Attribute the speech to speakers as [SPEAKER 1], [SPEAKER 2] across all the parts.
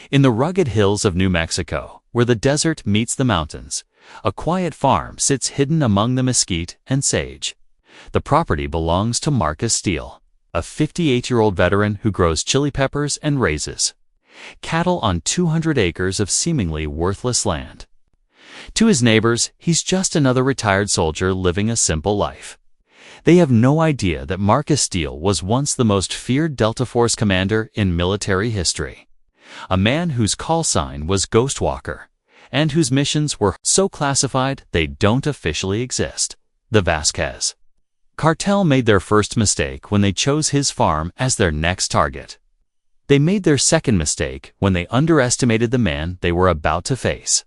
[SPEAKER 1] In the rugged hills of New Mexico, where the desert meets the mountains, a quiet farm sits hidden among the mesquite and sage. The property belongs to Marcus Steele, a 58-year-old veteran who grows chili peppers and raises cattle on 200 acres of seemingly worthless land. To his neighbors, he's just another retired soldier living a simple life. They have no idea that Marcus Steele was once the most feared Delta Force commander in military history. A man whose call sign was Ghost Walker, and whose missions were so classified they don't officially exist. The Vasquez Cartel made their first mistake when they chose his farm as their next target. They made their second mistake when they underestimated the man they were about to face.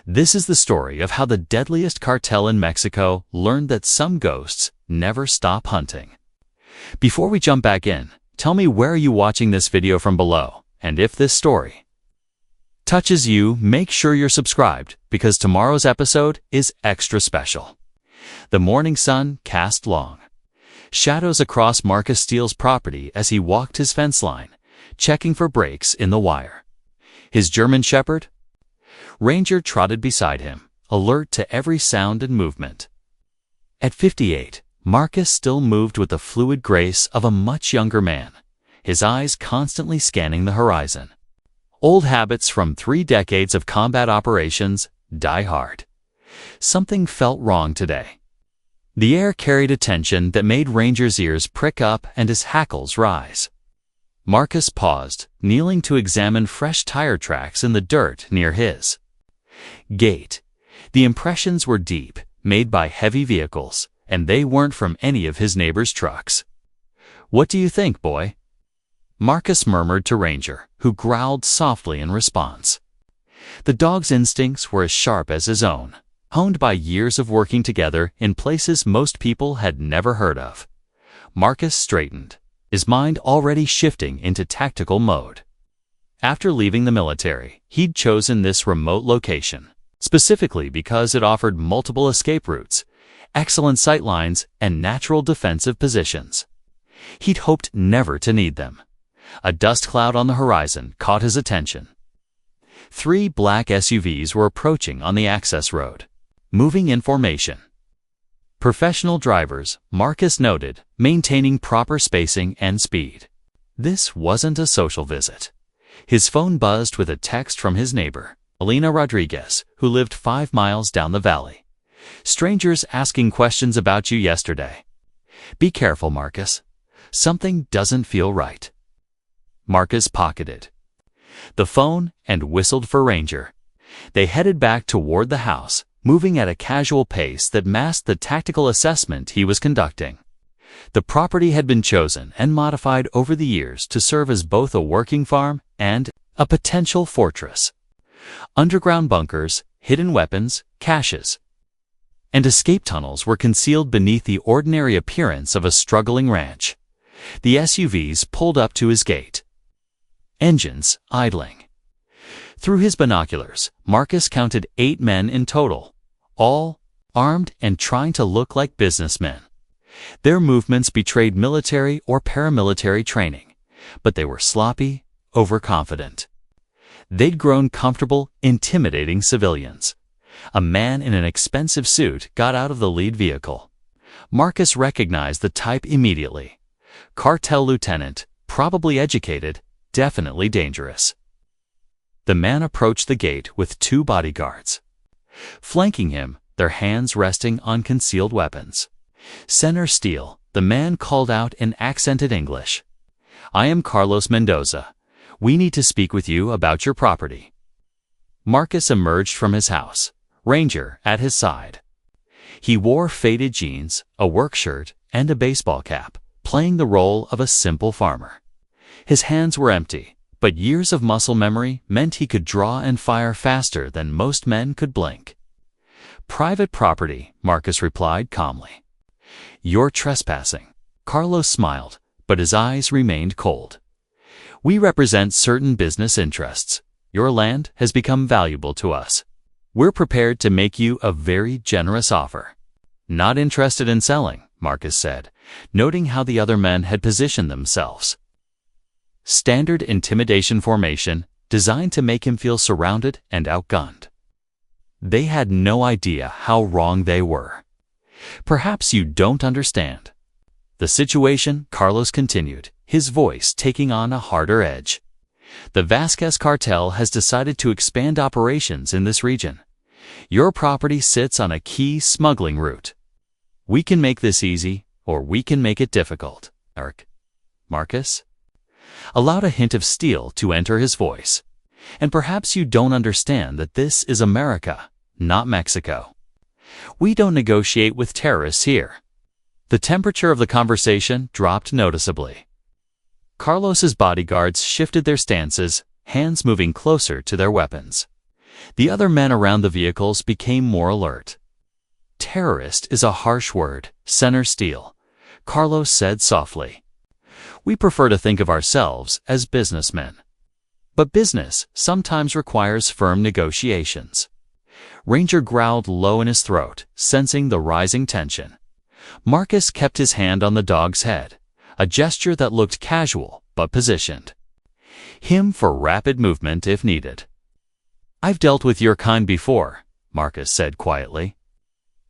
[SPEAKER 1] This is the story of how the deadliest cartel in Mexico learned that some ghosts never stop hunting. Before we jump back in, tell me where are you watching this video from below, and if this story touches you, make sure you're subscribed because tomorrow's episode is extra special. The morning sun cast long shadows across Marcus Steele's property as he walked his fence line, checking for breaks in the wire. His German Shepherd Ranger trotted beside him, alert to every sound and movement. At 58, Marcus still moved with the fluid grace of a much younger man, his eyes constantly scanning the horizon. Old habits from 3 decades of combat operations die hard. Something felt wrong today. The air carried a tension that made Ranger's ears prick up and his hackles rise. Marcus paused, kneeling to examine fresh tire tracks in the dirt near his gate. The impressions were deep, made by heavy vehicles, and they weren't from any of his neighbors' trucks. "What do you think, boy?" Marcus murmured to Ranger, who growled softly in response. The dog's instincts were as sharp as his own, honed by years of working together in places most people had never heard of. Marcus straightened, his mind already shifting into tactical mode. After leaving the military, he'd chosen this remote location, specifically because it offered multiple escape routes, excellent sight lines, and natural defensive positions. He'd hoped never to need them. A dust cloud on the horizon caught his attention. 3 black SUVs were approaching on the access road, moving in formation. Professional drivers, Marcus noted, maintaining proper spacing and speed. This wasn't a social visit. His phone buzzed with a text from his neighbor, Elena Rodriguez, who lived 5 miles down the valley. "Strangers asking questions about you yesterday. Be careful, Marcus. Something doesn't feel right." Marcus pocketed the phone and whistled for Ranger. They headed back toward the house, moving at a casual pace that masked the tactical assessment he was conducting. The property had been chosen and modified over the years to serve as both a working farm and a potential fortress. Underground bunkers, hidden weapons, caches, and escape tunnels were concealed beneath the ordinary appearance of a struggling ranch. The SUVs pulled up to his gate, engines idling. Through his binoculars, Marcus counted 8 men in total, all armed and trying to look like businessmen. Their movements betrayed military or paramilitary training, but they were sloppy, overconfident. They'd grown comfortable intimidating civilians. A man in an expensive suit got out of the lead vehicle. Marcus recognized the type immediately. Cartel lieutenant, probably educated, definitely dangerous. The man approached the gate with 2 bodyguards, flanking him, their hands resting on concealed weapons. "Señor Steele," the man called out in accented English. "I am Carlos Mendoza. We need to speak with you about your property." Marcus emerged from his house, Ranger at his side. He wore faded jeans, a work shirt, and a baseball cap, playing the role of a simple farmer. His hands were empty, but years of muscle memory meant he could draw and fire faster than most men could blink. "Private property," Marcus replied calmly. "You're trespassing." Carlos smiled, but his eyes remained cold. "We represent certain business interests. Your land has become valuable to us. We're prepared to make you a very generous offer." "Not interested in selling," Marcus said, noting how the other men had positioned themselves. Standard intimidation formation, designed to make him feel surrounded and outgunned. They had no idea how wrong they were. Perhaps you don't understand. The situation, Carlos continued, his voice taking on a harder edge. The Vasquez cartel has decided to expand operations in this region. Your property sits on a key smuggling route. We can make this easy, or we can make it difficult. Marcus allowed a hint of steel to enter his voice. And perhaps you don't understand that this is America, not Mexico. We don't negotiate with terrorists here. The temperature of the conversation dropped noticeably. Carlos's bodyguards shifted their stances, hands moving closer to their weapons. The other men around the vehicles became more alert. Terrorist is a harsh word, Senator Steele, Carlos said softly. We prefer to think of ourselves as businessmen. But business sometimes requires firm negotiations. Ranger growled low in his throat, sensing the rising tension. Marcus kept his hand on the dog's head, a gesture that looked casual but positioned. Him for rapid movement if needed. I've dealt with your kind before, Marcus said quietly.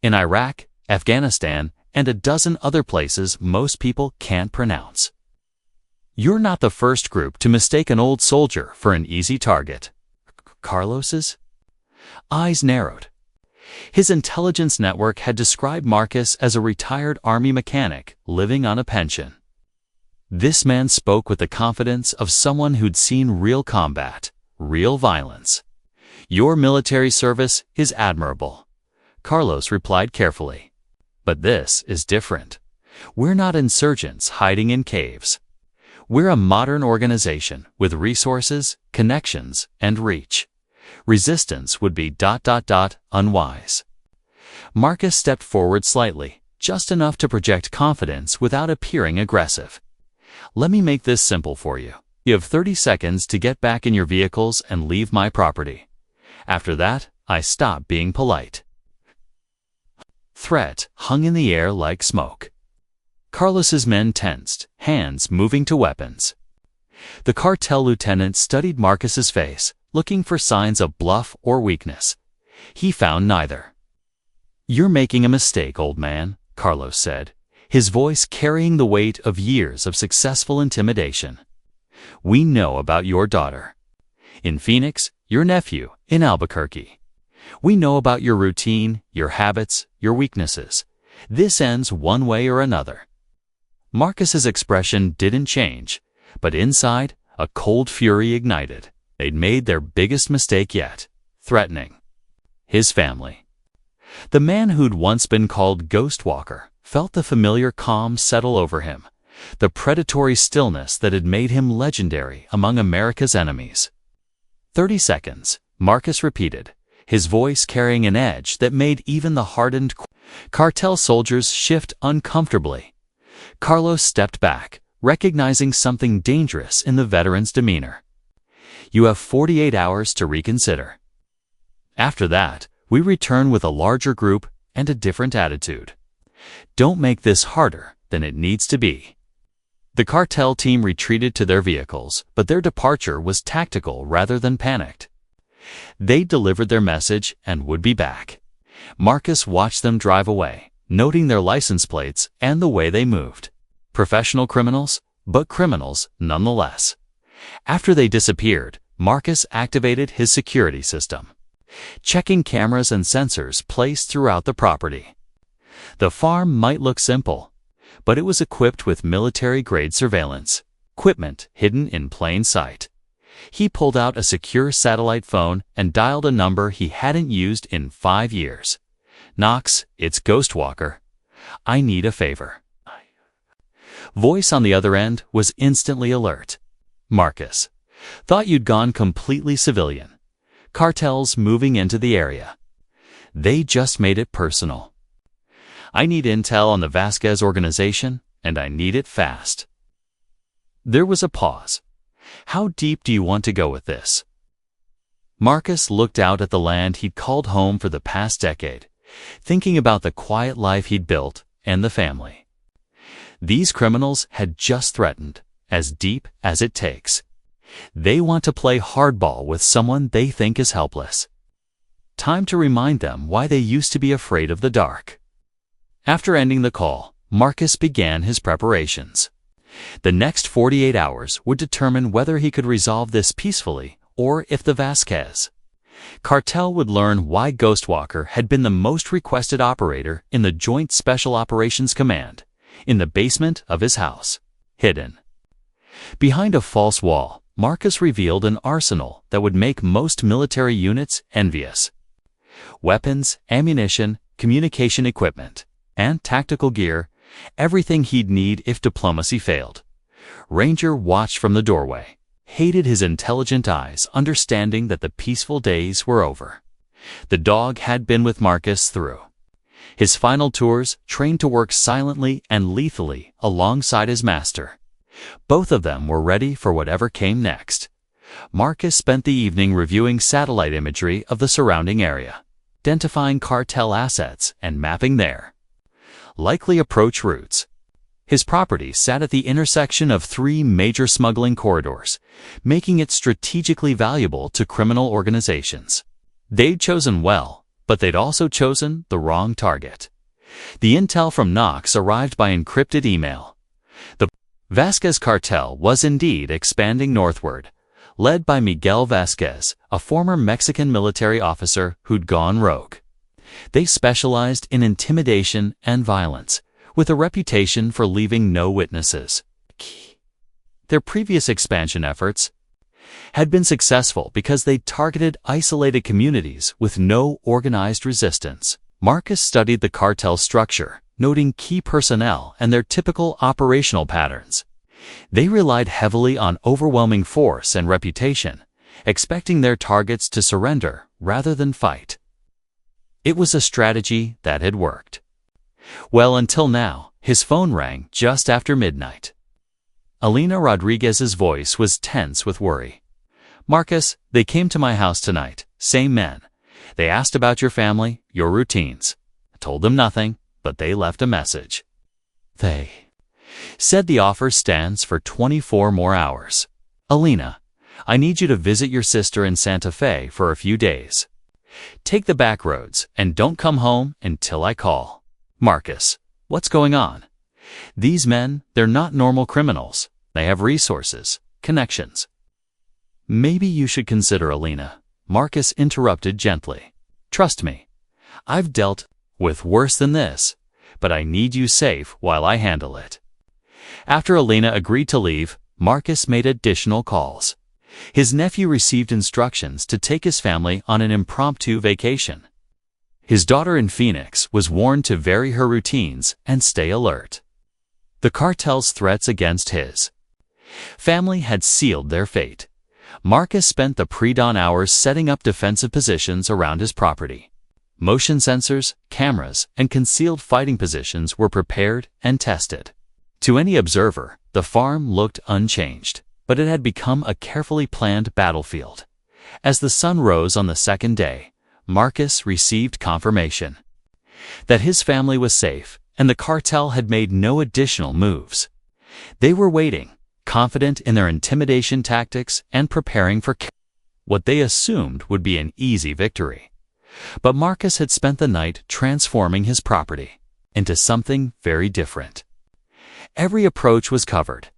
[SPEAKER 1] In Iraq, Afghanistan, and a dozen other places most people can't pronounce. You're not the first group to mistake an old soldier for an easy target. Carlos's eyes narrowed. His intelligence network had described Marcus as a retired army mechanic living on a pension. This man spoke with the confidence of someone who'd seen real combat, real violence. Your military service is admirable, Carlos replied carefully. But this is different. We're not insurgents hiding in caves. We're a modern organization with resources, connections, and reach. Resistance would be ... unwise. Marcus stepped forward slightly, just enough to project confidence without appearing aggressive. Let me make this simple for you. You have 30 seconds to get back in your vehicles and leave my property. After that, I stop being polite. Threat hung in the air like smoke. Carlos's men tensed, hands moving to weapons. The cartel lieutenant studied Marcus's face, looking for signs of bluff or weakness. He found neither. You're making a mistake, old man, Carlos said, his voice carrying the weight of years of successful intimidation. We know about your daughter in Phoenix, your nephew in Albuquerque. We know about your routine, your habits, your weaknesses. This ends one way or another. Marcus's expression didn't change, but inside, a cold fury ignited. They'd made their biggest mistake yet, threatening his family. The man who'd once been called Ghost Walker felt the familiar calm settle over him, the predatory stillness that had made him legendary among America's enemies. 30 seconds, Marcus repeated, his voice carrying an edge that made even the hardened cartel soldiers shift uncomfortably. Carlos stepped back, recognizing something dangerous in the veteran's demeanor. You have 48 hours to reconsider. After that, we return with a larger group and a different attitude. Don't make this harder than it needs to be. The cartel team retreated to their vehicles, but their departure was tactical rather than panicked. They delivered their message and would be back. Marcus watched them drive away, noting their license plates and the way they moved. Professional criminals, but criminals nonetheless. After they disappeared, Marcus activated his security system, checking cameras and sensors placed throughout the property. The farm might look simple, but it was equipped with military-grade surveillance, equipment hidden in plain sight. He pulled out a secure satellite phone and dialed a number he hadn't used in 5 years. Knox, it's Ghost Walker. I need a favor. Voice on the other end was instantly alert. Marcus, thought you'd gone completely civilian. Cartels moving into the area. They just made it personal. I need intel on the Vasquez organization, and I need it fast. There was a pause. How deep do you want to go with this? Marcus looked out at the land he'd called home for the past decade, thinking about the quiet life he'd built and the family. These criminals had just threatened, as deep as it takes. They want to play hardball with someone they think is helpless. Time to remind them why they used to be afraid of the dark. After ending the call, Marcus began his preparations. The next 48 hours would determine whether he could resolve this peacefully or if the Vasquez cartel would learn why Ghostwalker had been the most requested operator in the Joint Special Operations Command, in the basement of his house, hidden. Behind a false wall, Marcus revealed an arsenal that would make most military units envious. Weapons, ammunition, communication equipment, and tactical gear, everything he'd need if diplomacy failed. Ranger watched from the doorway, hated his intelligent eyes, understanding that the peaceful days were over. The dog had been with Marcus through his final tours, trained to work silently and lethally alongside his master. Both of them were ready for whatever came next. Marcus spent the evening reviewing satellite imagery of the surrounding area, identifying cartel assets and mapping their likely approach routes. His property sat at the intersection of 3 major smuggling corridors, making it strategically valuable to criminal organizations. They'd chosen well, but they'd also chosen the wrong target. The intel from Knox arrived by encrypted email. The Vasquez cartel was indeed expanding northward, led by Miguel Vasquez, a former Mexican military officer who'd gone rogue. They specialized in intimidation and violence, with a reputation for leaving no witnesses. Their previous expansion efforts had been successful because they targeted isolated communities with no organized resistance. Marcus studied the cartel structure, noting key personnel and their typical operational patterns. They relied heavily on overwhelming force and reputation, expecting their targets to surrender rather than fight. It was a strategy that had worked. Well, until now, his phone rang just after midnight. Alina Rodriguez's voice was tense with worry. "Marcus, they came to my house tonight, same men. They asked about your family, your routines. I told them nothing, but they left a message. They said the offer stands for 24 more hours. Alina, I need you to visit your sister in Santa Fe for a few days. Take the back roads and don't come home until I call." Marcus, what's going on? These men, they're not normal criminals. They have resources, connections. Maybe you should consider Alina, Marcus interrupted gently. Trust me, I've dealt with worse than this, but I need you safe while I handle it. After Alina agreed to leave, Marcus made additional calls. His nephew received instructions to take his family on an impromptu vacation. His daughter in Phoenix was warned to vary her routines and stay alert. The cartel's threats against his family had sealed their fate. Marcus spent the pre-dawn hours setting up defensive positions around his property. Motion sensors, cameras, and concealed fighting positions were prepared and tested. To any observer, the farm looked unchanged, but it had become a carefully planned battlefield. As the sun rose on the second day, Marcus received confirmation that his family was safe and the cartel had made no additional moves. They were waiting, confident in their intimidation tactics and preparing for what they assumed would be an easy victory. But Marcus had spent the night transforming his property into something very different. Every approach was covered,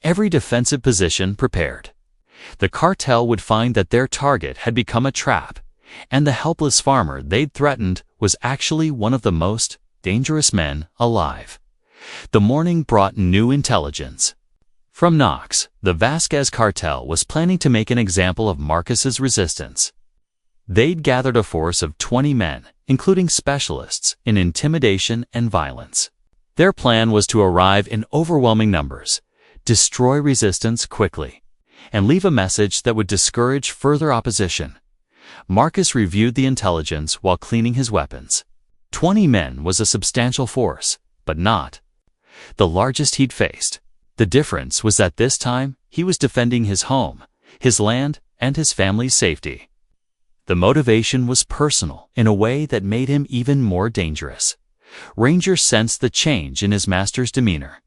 [SPEAKER 1] every defensive position prepared. The cartel would find that their target had become a trap, and the helpless farmer they'd threatened was actually one of the most dangerous men alive. The morning brought new intelligence. From Knox, the Vasquez cartel was planning to make an example of Marcus's resistance. They'd gathered a force of 20 men, including specialists in intimidation and violence. Their plan was to arrive in overwhelming numbers, destroy resistance quickly, and leave a message that would discourage further opposition. Marcus reviewed the intelligence while cleaning his weapons. 20 men was a substantial force, but not the largest he'd faced. The difference was that this time he was defending his home, his land, and his family's safety. The motivation was personal in a way that made him even more dangerous. Ranger sensed the change in his master's demeanor.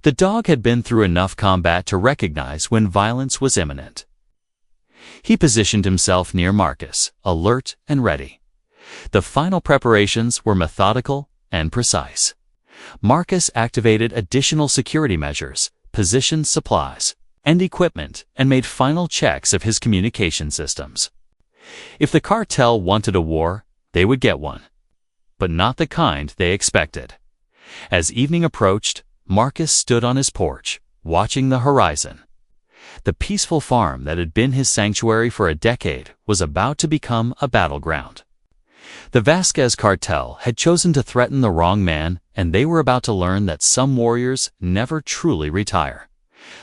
[SPEAKER 1] The dog had been through enough combat to recognize when violence was imminent. He positioned himself near Marcus, alert and ready. The final preparations were methodical and precise. Marcus activated additional security measures, positioned supplies and equipment, and made final checks of his communication systems. If the cartel wanted a war, they would get one, but not the kind they expected. As evening approached, Marcus stood on his porch, watching the horizon. The peaceful farm that had been his sanctuary for a decade was about to become a battleground. The Vasquez cartel had chosen to threaten the wrong man, and they were about to learn that some warriors never truly retire.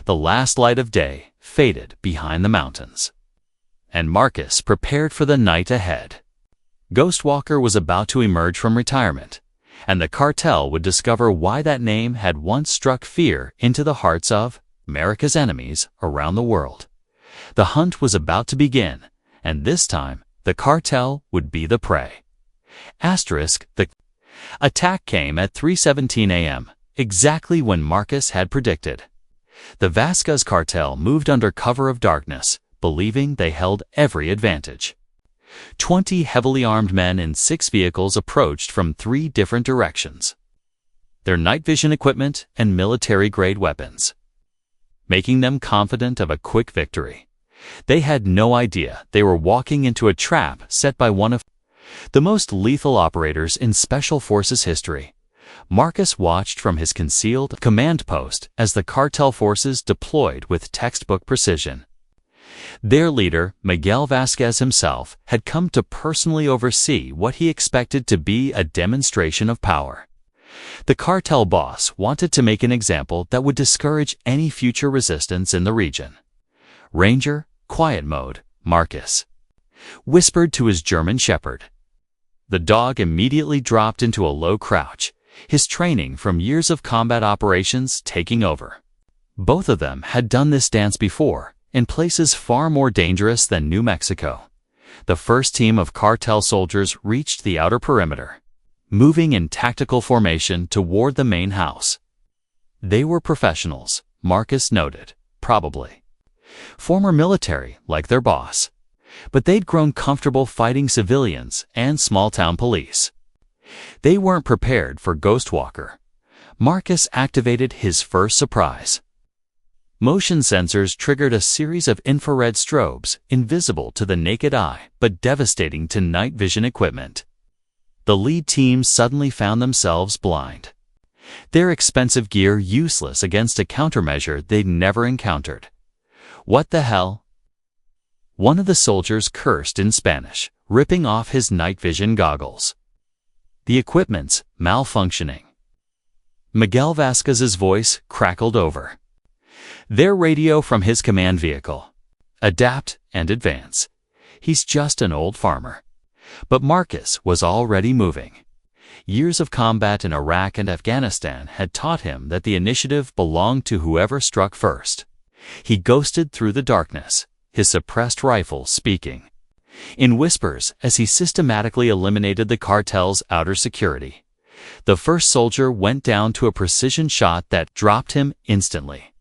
[SPEAKER 1] The last light of day faded behind the mountains, and Marcus prepared for the night ahead. Ghostwalker was about to emerge from retirement, and the cartel would discover why that name had once struck fear into the hearts of America's enemies around the world. The hunt was about to begin, and this time the cartel would be the prey. The attack came at 3:17 a.m., exactly when Marcus had predicted. The Vasquez cartel moved under cover of darkness, believing they held every advantage. 20 heavily armed men in 6 vehicles approached from 3 different directions, their night vision equipment and military-grade weapons, making them confident of a quick victory. They had no idea they were walking into a trap set by one of the most lethal operators in Special Forces history. Marcus watched from his concealed command post as the cartel forces deployed with textbook precision. Their leader, Miguel Vasquez himself, had come to personally oversee what he expected to be a demonstration of power. The cartel boss wanted to make an example that would discourage any future resistance in the region. "Ranger, quiet mode, Marcus," whispered to his German shepherd. The dog immediately dropped into a low crouch, his training from years of combat operations taking over. Both of them had done this dance before, in places far more dangerous than New Mexico. The first team of cartel soldiers reached the outer perimeter, moving in tactical formation toward the main house. They were professionals, Marcus noted, probably former military like their boss, but they'd grown comfortable fighting civilians and small-town police. They weren't prepared for Ghostwalker. Marcus activated his first surprise. Motion sensors triggered a series of infrared strobes, invisible to the naked eye but devastating to night vision equipment. The lead team suddenly found themselves blind, their expensive gear useless against a countermeasure they'd never encountered. "What the hell?" One of the soldiers cursed in Spanish, ripping off his night vision goggles. "The equipment's malfunctioning." Miguel Vasquez's voice crackled over their radio from his command vehicle. "Adapt and advance. He's just an old farmer." But Marcus was already moving. Years of combat in Iraq and Afghanistan had taught him that the initiative belonged to whoever struck first. He ghosted through the darkness, his suppressed rifle speaking in whispers as he systematically eliminated the cartel's outer security. The first soldier went down to a precision shot that dropped him instantly.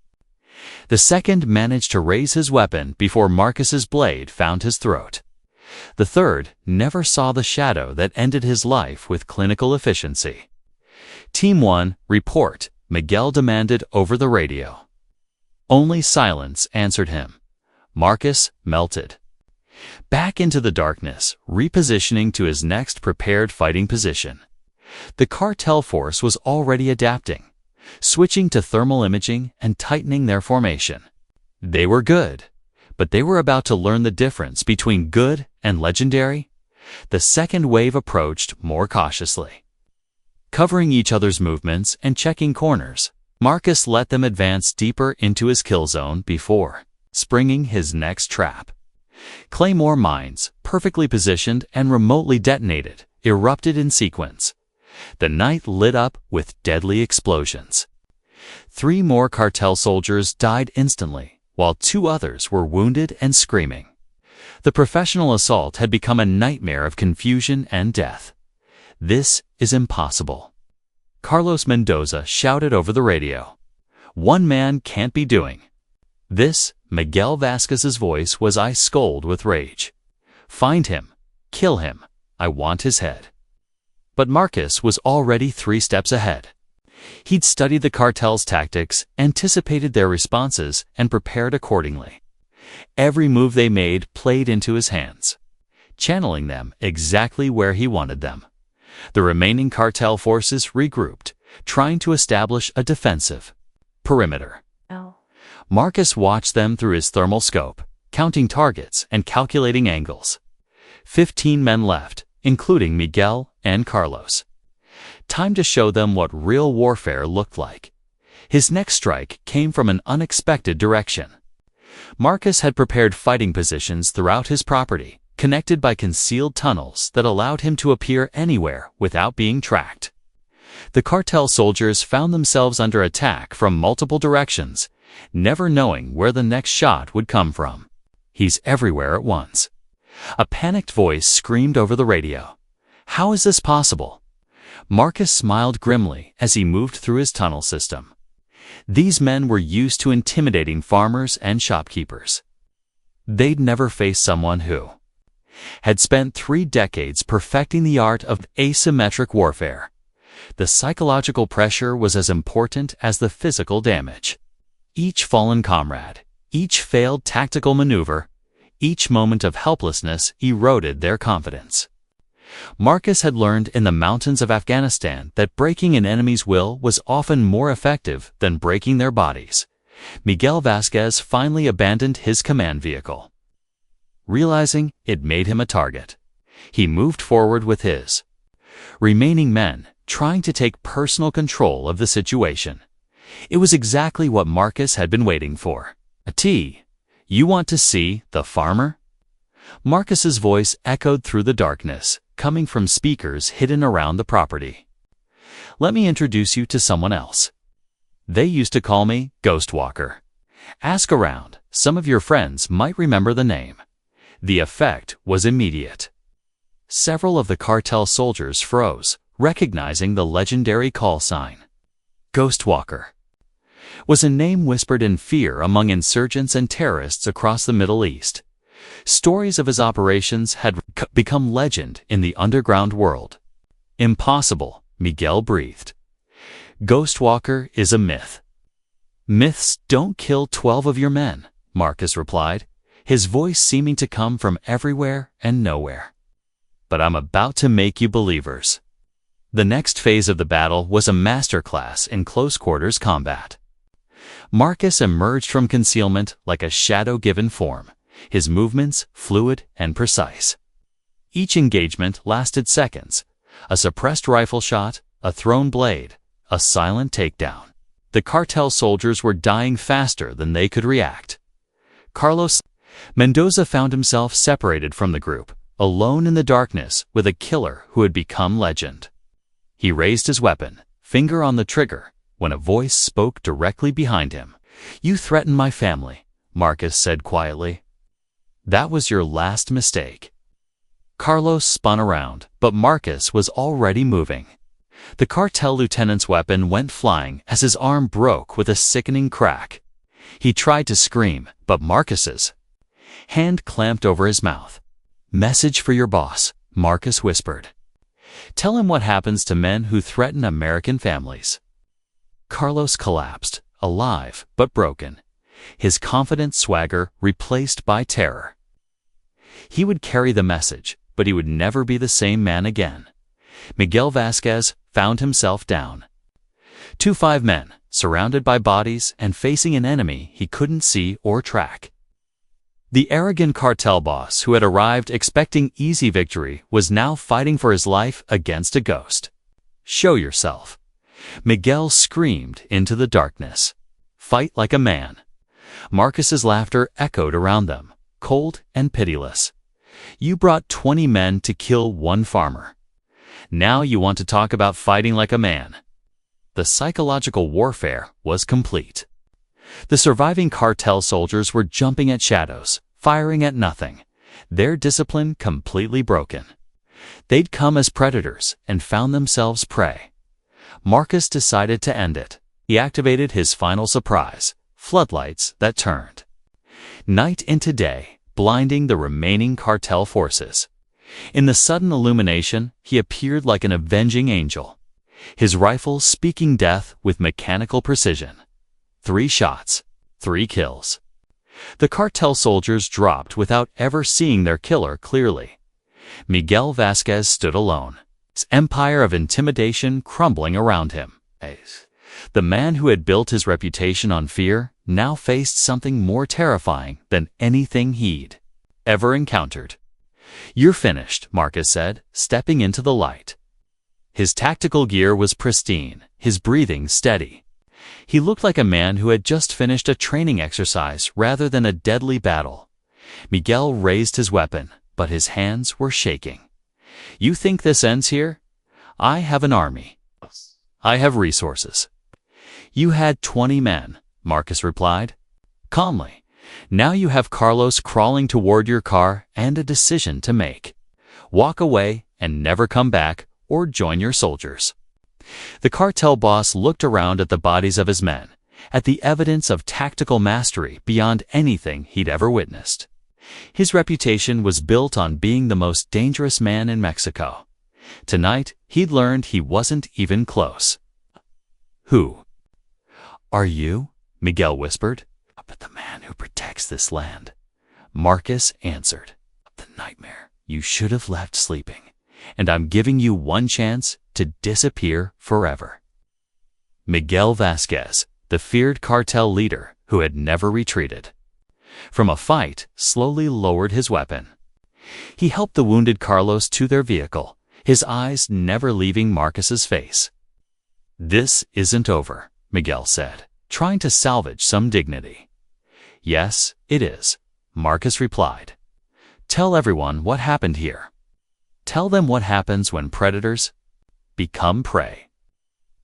[SPEAKER 1] The second managed to raise his weapon before Marcus's blade found his throat. The third never saw the shadow that ended his life with clinical efficiency. "Team 1, report," Miguel demanded over the radio. Only silence answered him. Marcus melted back into the darkness, repositioning to his next prepared fighting position. The cartel force was already adapting, switching to thermal imaging and tightening their formation. They were good, but they were about to learn the difference between good and legendary. The second wave approached more cautiously, covering each other's movements and checking corners. Marcus let them advance deeper into his kill zone before springing his next trap. Claymore mines, perfectly positioned and remotely detonated, erupted in sequence. The night lit up with deadly explosions. 3 more cartel soldiers died instantly, while 2 others were wounded and screaming. The professional assault had become a nightmare of confusion and death. "This is impossible," Carlos Mendoza shouted over the radio. One man can't be doing this. Miguel Vasquez's voice was ice cold with rage. Find him. Kill him. I want his head. But Marcus was already 3 steps ahead. He'd studied the cartel's tactics, anticipated their responses, and prepared accordingly. Every move they made played into his hands, channeling them exactly where he wanted them. The remaining cartel forces regrouped, trying to establish a defensive perimeter. Marcus watched them through his thermal scope, counting targets and calculating angles. 15 men left, including Miguel and Carlos. Time to show them what real warfare looked like. His next strike came from an unexpected direction. Marcus had prepared fighting positions throughout his property, connected by concealed tunnels that allowed him to appear anywhere without being tracked. The cartel soldiers found themselves under attack from multiple directions, never knowing where the next shot would come from. He's everywhere at once. A panicked voice screamed over the radio. How is this possible? Marcus smiled grimly as he moved through his tunnel system. These men were used to intimidating farmers and shopkeepers. They'd never faced someone who had spent 3 decades perfecting the art of asymmetric warfare. The psychological pressure was as important as the physical damage. Each fallen comrade, each failed tactical maneuver, each moment of helplessness eroded their confidence. Marcus had learned in the mountains of Afghanistan that breaking an enemy's will was often more effective than breaking their bodies. Miguel Vasquez finally abandoned his command vehicle, realizing it made him a target. He moved forward with his remaining men, trying to take personal control of the situation. It was exactly what Marcus had been waiting for. You want to see the farmer? Marcus's voice echoed through the darkness, coming from speakers hidden around the property. Let me introduce you to someone else. They used to call me Ghost Walker. Ask around, some of your friends might remember the name. The effect was immediate. Several of the cartel soldiers froze, recognizing the legendary call sign. Ghost Walker was a name whispered in fear among insurgents and terrorists across the Middle East. Stories of his operations had become legend in the underground world. Impossible, Miguel breathed. Ghost Walker is a myth. Myths don't kill 12 of your men, Marcus replied, his voice seeming to come from everywhere and nowhere. But I'm about to make you believers. The next phase of the battle was a masterclass in close-quarters combat. Marcus emerged from concealment like a shadow given form, his movements fluid and precise. Each engagement lasted seconds. A suppressed rifle shot, a thrown blade, a silent takedown. The cartel soldiers were dying faster than they could react. Carlos Mendoza found himself separated from the group, alone in the darkness with a killer who had become legend. He raised his weapon, finger on the trigger, when a voice spoke directly behind him. You threatened my family, Marcus said quietly. That was your last mistake. Carlos spun around, but Marcus was already moving. The cartel lieutenant's weapon went flying as his arm broke with a sickening crack. He tried to scream, but Marcus's hand clamped over his mouth. Message for your boss, Marcus whispered. Tell him what happens to men who threaten American families. Carlos collapsed, alive but broken, his confident swagger replaced by terror. He would carry the message, but he would never be the same man again. Miguel Vasquez found himself down. 5 men, surrounded by bodies and facing an enemy he couldn't see or track. The arrogant cartel boss who had arrived expecting easy victory was now fighting for his life against a ghost. Show yourself. Miguel screamed into the darkness. Fight like a man. Marcus's laughter echoed around them, cold and pitiless. You brought 20 men to kill 1 farmer. Now you want to talk about fighting like a man. The psychological warfare was complete. The surviving cartel soldiers were jumping at shadows, firing at nothing, their discipline completely broken. They'd come as predators and found themselves prey. Marcus decided to end it. He activated his final surprise, floodlights that turned. Night into day, blinding the remaining cartel forces. In the sudden illumination, he appeared like an avenging angel, his rifle speaking death with mechanical precision. 3 shots, 3 kills. The cartel soldiers dropped without ever seeing their killer clearly. Miguel Vasquez stood alone, his empire of intimidation crumbling around him. The man who had built his reputation on fear now faced something more terrifying than anything he'd ever encountered. "You're finished," Marcus said, stepping into the light. His tactical gear was pristine, his breathing steady. He looked like a man who had just finished a training exercise rather than a deadly battle. Miguel raised his weapon, but his hands were shaking. "You think this ends here? I have an army. I have resources." "You had 20 men," Marcus replied, calmly. "Now you have Carlos crawling toward your car and a decision to make. Walk away and never come back, or join your soldiers." The cartel boss looked around at the bodies of his men, at the evidence of tactical mastery beyond anything he'd ever witnessed. His reputation was built on being the most dangerous man in Mexico. Tonight, he'd learned he wasn't even close. "Who are you?" Miguel whispered. "But the man who protects this land," Marcus answered. "The nightmare you should have left sleeping, and I'm giving you one chance to disappear forever." Miguel Vasquez, the feared cartel leader who had never retreated from a fight, slowly lowered his weapon. He helped the wounded Carlos to their vehicle, his eyes never leaving Marcus's face. "This isn't over," Miguel said, trying to salvage some dignity. "Yes, it is," Marcus replied. "Tell everyone what happened here. Tell them what happens when predators become prey.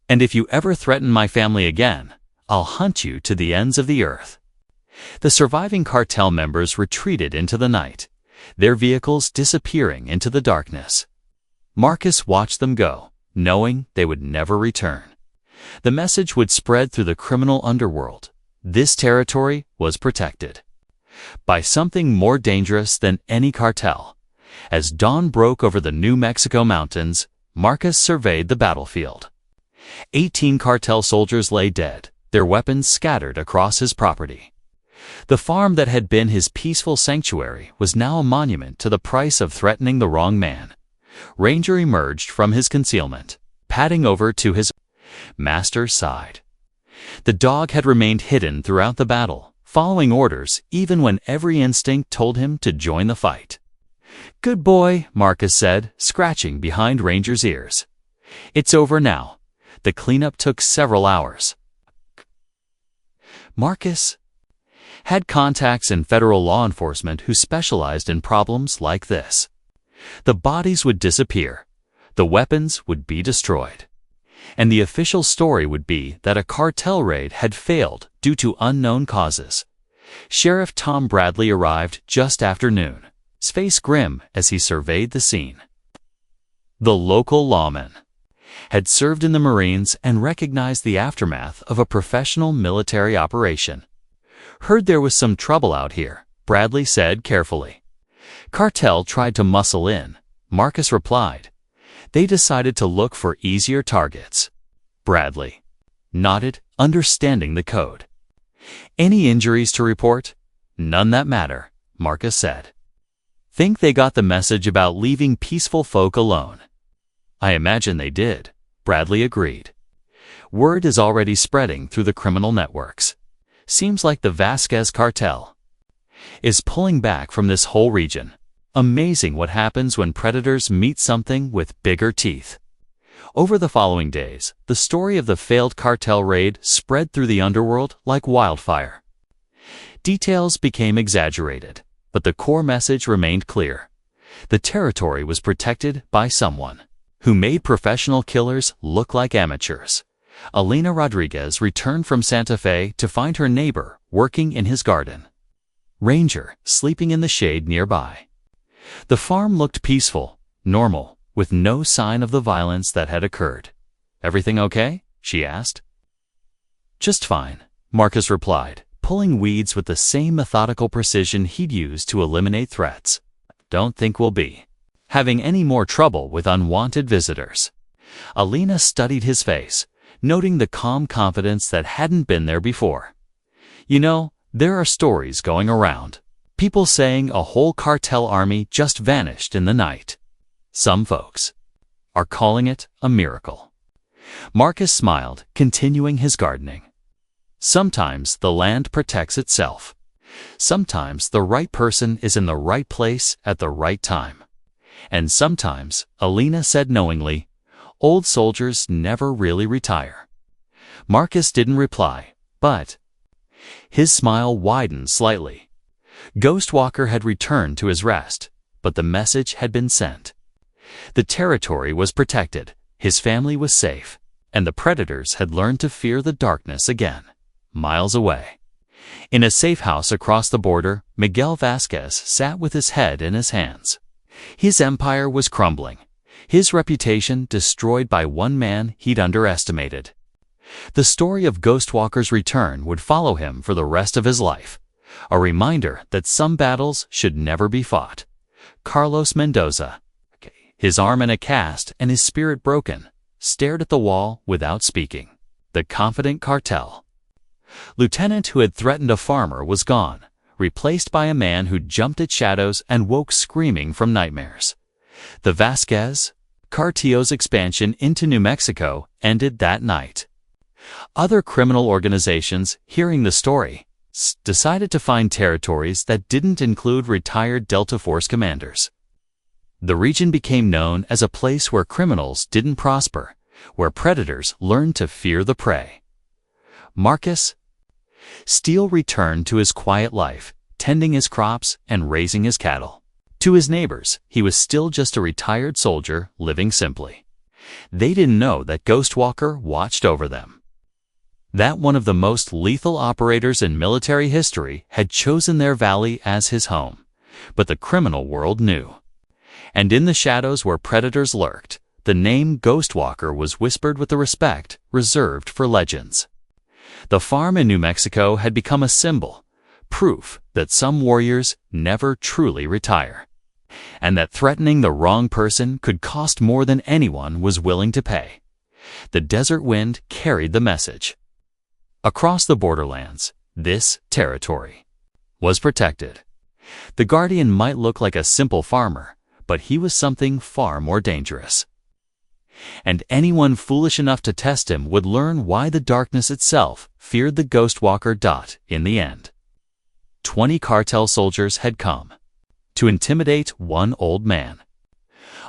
[SPEAKER 1] And if you ever threaten my family again, I'll hunt you to the ends of the earth." The surviving cartel members retreated into the night, their vehicles disappearing into the darkness. Marcus watched them go, knowing they would never return. The message would spread through the criminal underworld. This territory was protected by something more dangerous than any cartel. As dawn broke over the New Mexico mountains, Marcus surveyed the battlefield. 18 cartel soldiers lay dead, their weapons scattered across his property. The farm that had been his peaceful sanctuary was now a monument to the price of threatening the wrong man. Ranger emerged from his concealment, padding over to his master's side. The dog had remained hidden throughout the battle, following orders even when every instinct told him to join the fight. "Good boy," Marcus said, scratching behind Ranger's ears. "It's over now. The cleanup took several hours." Marcus had contacts in federal law enforcement who specialized in problems like this. The bodies would disappear, the weapons would be destroyed, and the official story would be that a cartel raid had failed due to unknown causes. Sheriff Tom Bradley arrived just after noon, his face grim as he surveyed the scene. The local lawman had served in the Marines and recognized the aftermath of a professional military operation. "Heard there was some trouble out here," Bradley said carefully. "Cartel tried to muscle in," Marcus replied. "They decided to look for easier targets." Bradley nodded, understanding the code. "Any injuries to report?" "None that matter," Marcus said. "Think they got the message about leaving peaceful folk alone?" "I imagine they did," Bradley agreed. "Word is already spreading through the criminal networks. Seems like the Vasquez cartel is pulling back from this whole region. Amazing what happens when predators meet something with bigger teeth." Over the following days, the story of the failed cartel raid spread through the underworld like wildfire. Details became exaggerated, but the core message remained clear. The territory was protected by someone who made professional killers look like amateurs. Elena Rodriguez returned from Santa Fe to find her neighbor working in his garden, Ranger sleeping in the shade nearby. The farm looked peaceful, normal, with no sign of the violence that had occurred. "Everything okay?" she asked. "Just fine," Marcus replied, pulling weeds with the same methodical precision he'd used to eliminate threats. "Don't think we'll be having any more trouble with unwanted visitors." Alina studied his face, noting the calm confidence that hadn't been there before. "You know, there are stories going around. People saying a whole cartel army just vanished in the night. Some folks are calling it a miracle." Marcus smiled, continuing his gardening. "Sometimes the land protects itself. Sometimes the right person is in the right place at the right time. And sometimes," Alina said knowingly, "old soldiers never really retire." Marcus didn't reply, but his smile widened slightly. Ghostwalker had returned to his rest, but the message had been sent. The territory was protected, his family was safe, and the predators had learned to fear the darkness again. Miles away, in a safe house across the border, Miguel Vasquez sat with his head in his hands. His empire was crumbling, his reputation destroyed by one man he'd underestimated. The story of Ghostwalker's return would follow him for the rest of his life, a reminder that some battles should never be fought. Carlos Mendoza, his arm in a cast and his spirit broken, stared at the wall without speaking. The confident Cartel lieutenant who had threatened a farmer was gone, replaced by a man who jumped at shadows and woke screaming from nightmares. The Vasquez Cartel's expansion into New Mexico ended that night. Other criminal organizations, hearing the story, decided to find territories that didn't include retired Delta Force commanders. The region became known as a place where criminals didn't prosper, where predators learned to fear the prey. Marcus Steele returned to his quiet life, tending his crops and raising his cattle. To his neighbors, he was still just a retired soldier living simply. They didn't know that Ghostwalker watched over them, that one of the most lethal operators in military history had chosen their valley as his home. But the criminal world knew. And in the shadows where predators lurked, the name Ghostwalker was whispered with the respect reserved for legends. The farm in New Mexico had become a symbol, proof that some warriors never truly retire, and that threatening the wrong person could cost more than anyone was willing to pay. The desert wind carried the message. Across the borderlands, this territory was protected. The guardian might look like a simple farmer, but he was something far more dangerous. And anyone foolish enough to test him would learn why the darkness itself feared the Ghostwalker. In the end, 20 cartel soldiers had come to intimidate one old man.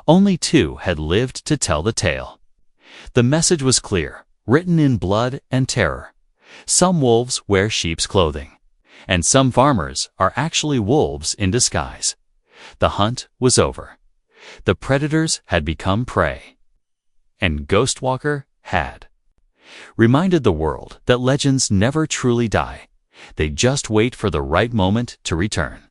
[SPEAKER 1] Only 2 had lived to tell the tale. The message was clear, written in blood and terror. Some wolves wear sheep's clothing, and some farmers are actually wolves in disguise. The hunt was over. The predators had become prey. And Ghostwalker had reminded the world that legends never truly die. They just wait for the right moment to return.